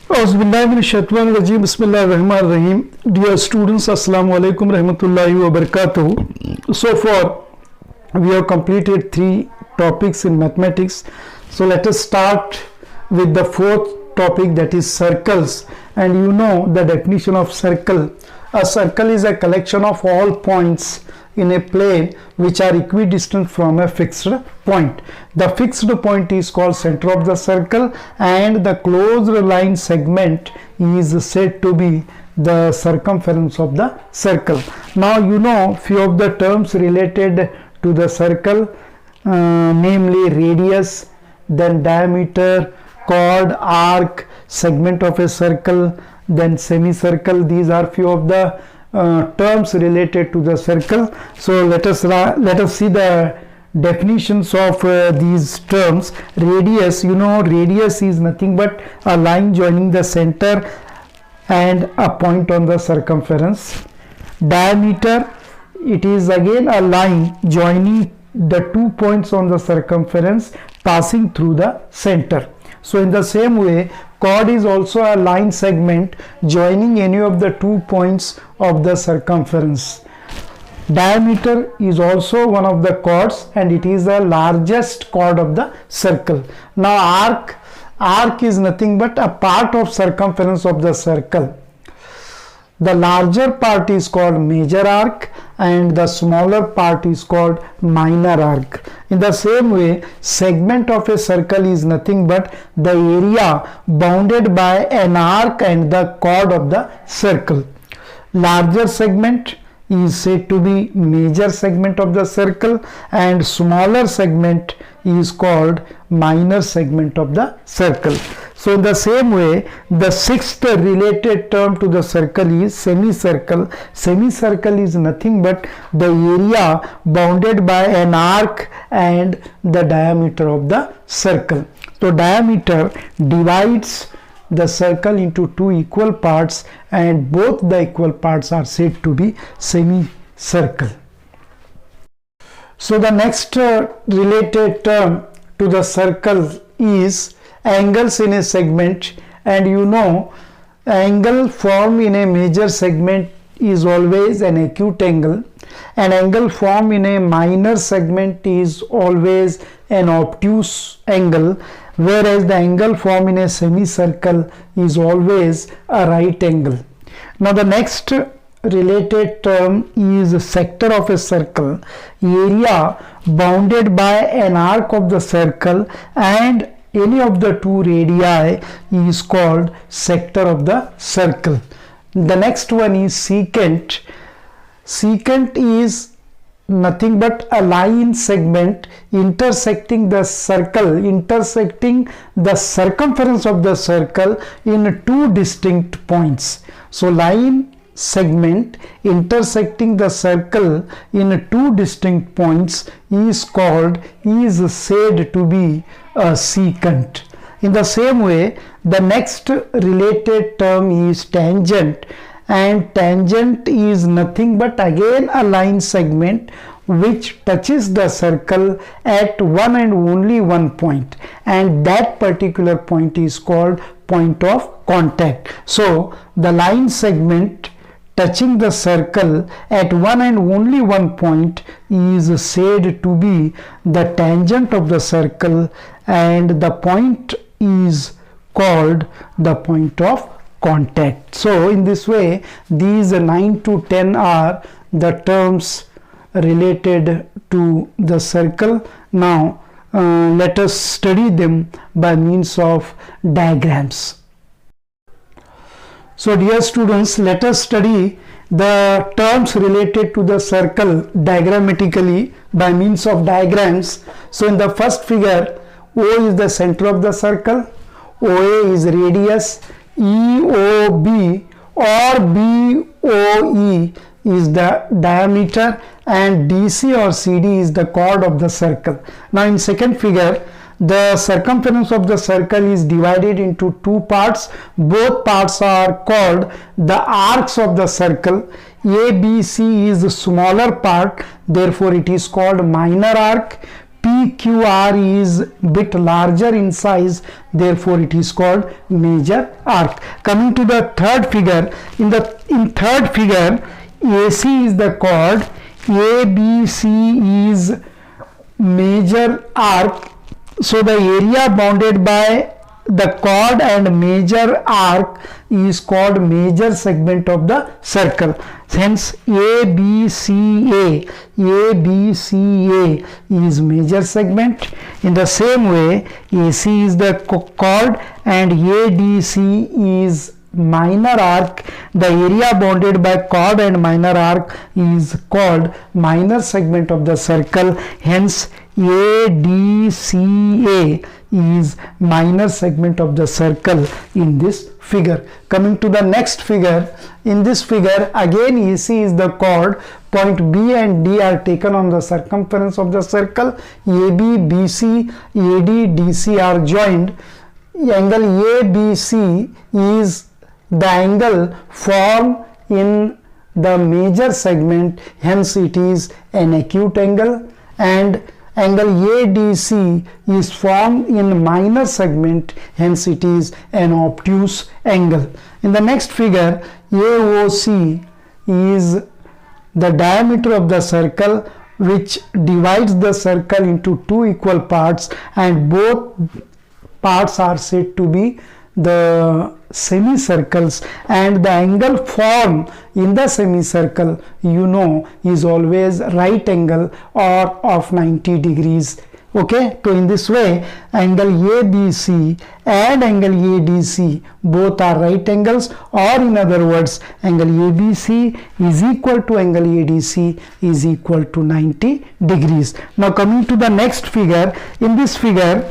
Bismillahirrahmanirrahim. Dear students, Assalamu alaikum rahmatullahi wa barakatuh. So far we have completed 3 topics in mathematics. So let us start with the 4th topic, that is circles. And you know the definition of circle. A circle is a collection of all points in a plane which are equidistant from a fixed point. The fixed point is called center of the circle, and the closed line segment is said to be the circumference of the circle. Now you know few of the terms related to the circle, namely radius, then diameter, chord, arc, segment of a circle, then semicircle. These are few of the terms related to the circle. So let us see the definitions of these terms. Radius, you know, radius is nothing but a line joining the center and a point on the circumference. Diameter, it is again a line joining the 2 points on the circumference passing through the center. So in the same way, chord is also a line segment joining any of the 2 points of the circumference. Diameter is also one of the chords, and it is the largest chord of the circle. Now arc is nothing but a part of circumference of the circle. The larger part is called major arc and the smaller part is called minor arc. In the same way, segment of a circle is nothing but the area bounded by an arc and the chord of the circle. Larger segment is said to be major segment of the circle, and smaller segment is called minor segment of the circle. So in the same way, the 6th related term to the circle is semicircle. Semicircle is nothing but the area bounded by an arc and the diameter of the circle. So diameter divides the circle into 2 equal parts, and both the equal parts are said to be semicircle. So the next related term to the circle is angles in a segment, and you know angle formed in a major segment is always an acute angle, and angle formed in a minor segment is always an obtuse angle, whereas the angle formed in a semicircle is always a right angle. Now the next related term is sector of a circle, area bounded by an arc of the circle and any of the 2 radii is called sector of the circle. The next one is secant. Secant is nothing but a line segment intersecting the circle, intersecting the circumference of the circle in 2 distinct points. So line segment intersecting the circle in 2 distinct points is said to be a secant. In the same way, the next related term is tangent, and tangent is nothing but again a line segment which touches the circle at one and only one point, and that particular point is called point of contact. So the line segment touching the circle at one and only one point is said to be the tangent of the circle, and the point is called the point of contact. So in this way, these 9 to 10 are the terms related to the circle. Now let us study them by means of diagrams. So dear students, let us study the terms related to the circle diagrammatically by means of diagrams. So in the first figure, O is the center of the circle, OA is radius, EOB or BOE is the diameter, and DC or CD is the chord of the circle. Now in second figure, the circumference of the circle is divided into 2 parts. Both parts are called the arcs of the circle. ABC is the smaller part, therefore it is called minor arc. PQR is bit larger in size, therefore it is called major arc. Coming to the third figure, in third figure, AC is the chord, ABC is major arc. So the area bounded by the chord and major arc is called major segment of the circle. Hence ABCA is major segment. In the same way, AC is the chord and ADC is minor arc. The area bounded by chord and minor arc is called minor segment of the circle. Hence ADCA is minor segment of the circle in this figure. Coming to the next figure, in this figure again AC is the chord, point B and D are taken on the circumference of the circle, AB, BC, AD, DC are joined. Angle ABC is the angle formed in the major segment, hence it is an acute angle, and angle ADC is formed in minor segment, hence it is an obtuse angle. In the next figure, AOC is the diameter of the circle which divides the circle into two equal parts, and both parts are said to be the semicircles, and the angle formed in the semicircle, you know, is always right angle or of 90 degrees. Okay, so in this way angle ABC and angle ADC both are right angles, or in other words angle ABC is equal to angle ADC is equal to 90 degrees. Now coming to the next figure, in this figure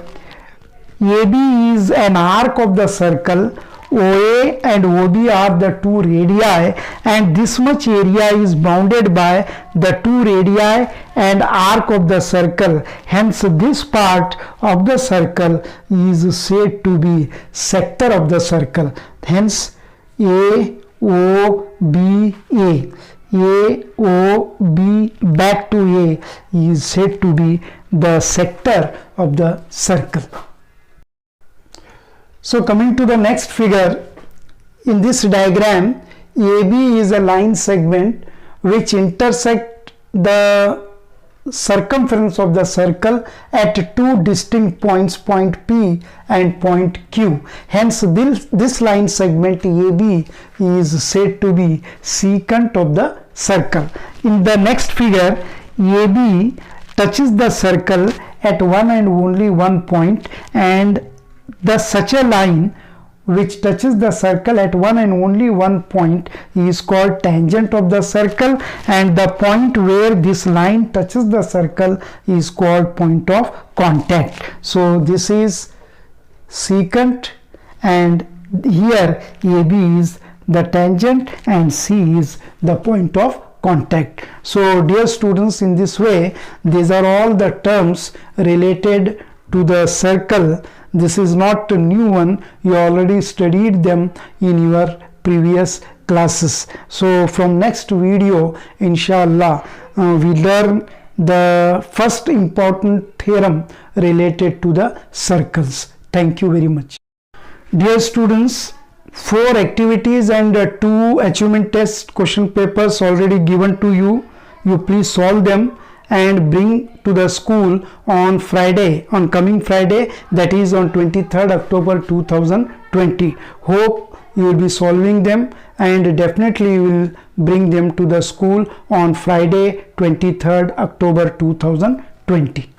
AB is an arc of the circle, OA and OB are the two radii, and this much area is bounded by the two radii and arc of the circle. Hence this part of the circle is said to be sector of the circle. Hence AOBA, AOB back to A is said to be the sector of the circle. So coming to the next figure, in this diagram AB is a line segment which intersect the circumference of the circle at two distinct points, point P and point Q. Hence this line segment AB is said to be secant of the circle. In the next figure, AB touches the circle at one and only one point, and such a line which touches the circle at one and only one point is called tangent of the circle, and the point where this line touches the circle is called point of contact. So this is secant, and here AB is the tangent and C is the point of contact. So dear students, in this way these are all the terms related to the circle. This is not a new one, you already studied them in your previous classes. So from next video, inshallah, we learn the first important theorem related to the circles. Thank you very much. Dear students, 4 activities and 2 achievement test question papers already given to you. You please solve them and bring to the school on Friday, on coming Friday, that is on 23rd October 2020. Hope you will be solving them, and definitely you will bring them to the school on Friday 23rd October 2020.